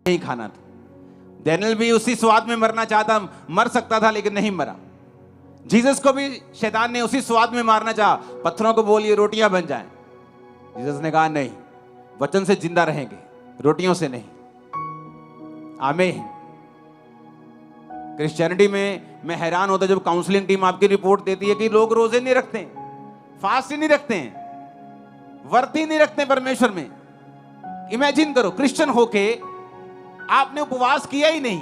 नहीं खाना था। डैनियल भी उसी स्वाद में मरना चाहता, मर सकता था लेकिन नहीं मरा। जीसस को भी शैतान ने उसी स्वाद में मारना चाहा, पत्थरों को बोलिए रोटियां बन जाएं। जीसस ने कहा नहीं, वचन से जिंदा रहेंगे, रोटियों से नहीं। आमीन। क्रिश्चियनिटी में मैं हैरान होता जब काउंसलिंग टीम आपकी रिपोर्ट देती है कि लोग रोजे नहीं रखते, फास्ट ही नहीं रखते हैं, व्रत ही नहीं रखते परमेश्वर में। इमेजिन करो, क्रिश्चियन होके आपने उपवास किया ही नहीं,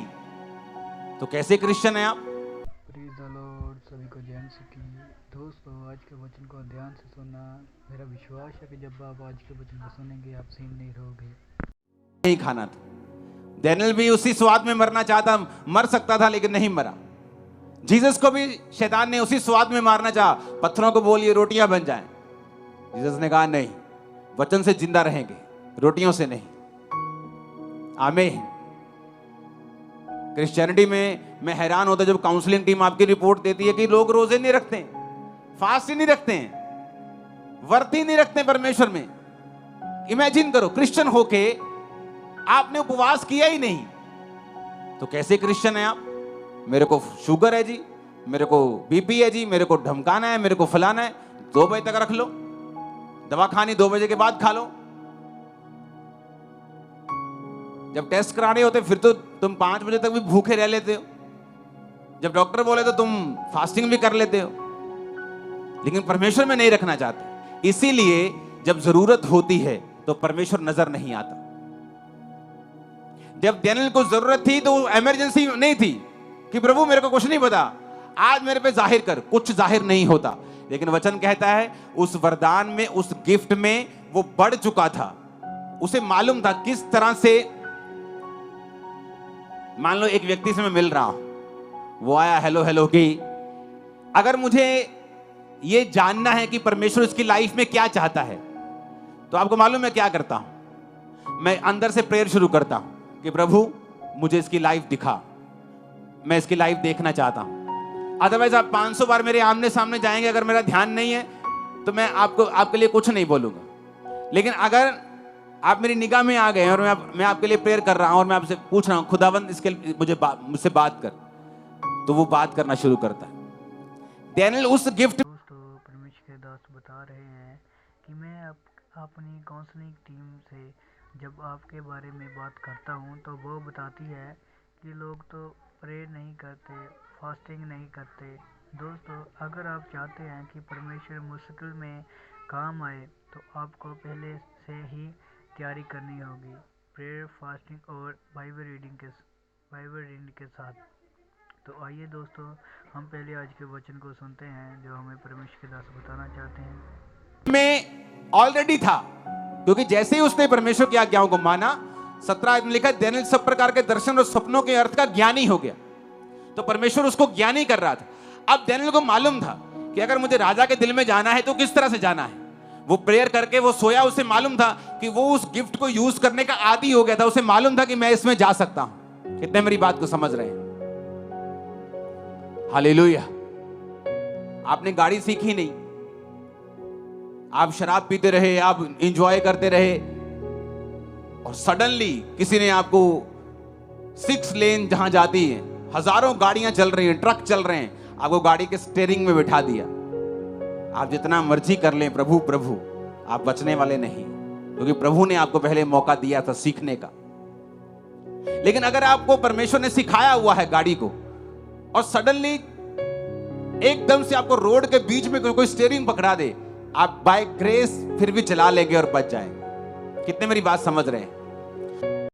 तो कैसे क्रिश्चियन है आप? Praise the Lord. सभी को जय मसीह की। दोस्तों, आज के वचन को ध्यान से सुनना। मेरा विश्वास है कि जब आप आज के वचन को सुनेंगे आप सीन नहीं रहोगे। नहीं खाना था। डैनियल भी उसी स्वाद में मरना चाहता, मर सकता था लेकिन नहीं मरा। जीसस को भी शैतान ने उसी स्वाद में मारना चाहा, पत्थरों को बोलिए रोटियां बन जाएं। जीसस ने कहा नहीं, वचन से जिंदा रहेंगे, रोटियों से नहीं। आमीन। क्रिश्चियनिटी में मैं हैरान होता जब काउंसलिंग टीम आपकी रिपोर्ट देती है कि लोग रोजे नहीं रखते, फास्ट ही नहीं रखते हैं, व्रत ही नहीं रखते परमेश्वर में। इमेजिन करो, क्रिश्चियन होके आपने उपवास किया ही नहीं, तो कैसे क्रिश्चियन है आप? मेरे को शुगर है जी, मेरे को बीपी है जी, मेरे को धमकाना है, मेरे को फलाना है, 2 बजे तक रख लो, दवा खानी 2 बजे के बाद खा लो। जब टेस्ट कराने होते फिर तो तुम 5 बजे तक भी भूखे रह लेते हो, जब डॉक्टर बोले तो तुम फास्टिंग भी कर लेते हो, लेकिन परमेश्वर में नहीं रखना चाहते। इसीलिए जब जरूरत होती है तो परमेश्वर नजर नहीं आता। जब डैनियल को जरूरत थी तो इमरजेंसी नहीं थी कि प्रभु मेरे को कुछ नहीं पता, आज मेरे पे जाहिर कर, कुछ जाहिर नहीं होता। लेकिन वचन कहता है उस वरदान में, उस गिफ्ट में वो बढ़ चुका था। उसे मालूम था किस तरह से। मान लो एक व्यक्ति से मैं मिल रहा हूं, वो आया हेलो हेलो की, अगर मुझे ये जानना है कि परमेश्वर इसकी लाइफ में क्या चाहता है तो आपको मालूम मैं क्या करता हूं? मैं अंदर से प्रेयर शुरू करता हूं कि प्रभु मुझे इसकी लाइफ दिखा, मैं इसकी लाइफ देखना चाहता हूं। अदरवाइज आप 500 बार मेरे आमने सामने जाएंगे, अगर मेरा ध्यान नहीं है तो मैं आपके लिए कुछ नहीं बोलूंगा। लेकिन अगर आप मेरी निगाह में आ गए और मैं आपके लिए प्रेयर कर रहा हूं और मैं आपसे पूछ रहा हूं खुदावंद इसके मुझसे बात कर, तो वो बात करना शुरू करता है। डैनियल उस गिफ्ट। दोस्तों, परमेश्वर के दास बता रहे हैं कि मैं अपनी काउंसलिंग टीम से जब आपके बारे में बात करता हूं तो वो बताती है कि लोग तो प्रेयर नहीं करते, फास्टिंग नहीं करते। दोस्तों, अगर आप चाहते हैं कि परमेश्वर मुश्किल में काम आए तो आपको पहले से ही तैयारी करनी होगी, प्रेयर, फास्टिंग और बाइबल रीडिंग के साथ। तो आइए दोस्तों, हम पहले आज के वचन को सुनते हैं जो हमें परमेश्वर के दास बताना चाहते हैं। में ऑलरेडी था, क्योंकि जैसे ही उसने परमेश्वर की आज्ञाओं को माना, 17 में लिखा डैनियल सब प्रकार के दर्शन और सपनों के अर्थ का ज्ञानी हो गया। तो परमेश्वर उसको ज्ञानी कर रहा था। अब डैनियल को मालूम था कि अगर मुझे राजा के दिल में जाना है तो किस तरह से जाना है। वो प्रेयर करके वो सोया, उसे मालूम था कि वो उस गिफ्ट को यूज करने का आदी हो गया था। उसे मालूम था कि मैं इसमें जा सकता हूं। कितने मेरी बात को समझ रहे हैं? हालेलुया। आपने गाड़ी सीखी नहीं, आप शराब पीते रहे, आप एंजॉय करते रहे, और सडनली किसी ने आपको 6 लेन जहां जाती है, हजारों गाड़ियां चल रही हैं, ट्रक चल रहे हैं, आपको गाड़ी के स्टीयरिंग में बिठा दिया। आप जितना मर्जी कर लें प्रभु प्रभु, आप बचने वाले नहीं, क्योंकि प्रभु ने आपको पहले मौका दिया था सीखने का। लेकिन अगर आपको परमेश्वर ने सिखाया हुआ है गाड़ी को, और सडनली एकदम से आपको रोड के बीच में कोई स्टीयरिंग पकड़ा दे, आप बाय ग्रेस फिर भी चला लेंगे और बच जाएंगे। कितने मेरी बात समझ रहे हैं?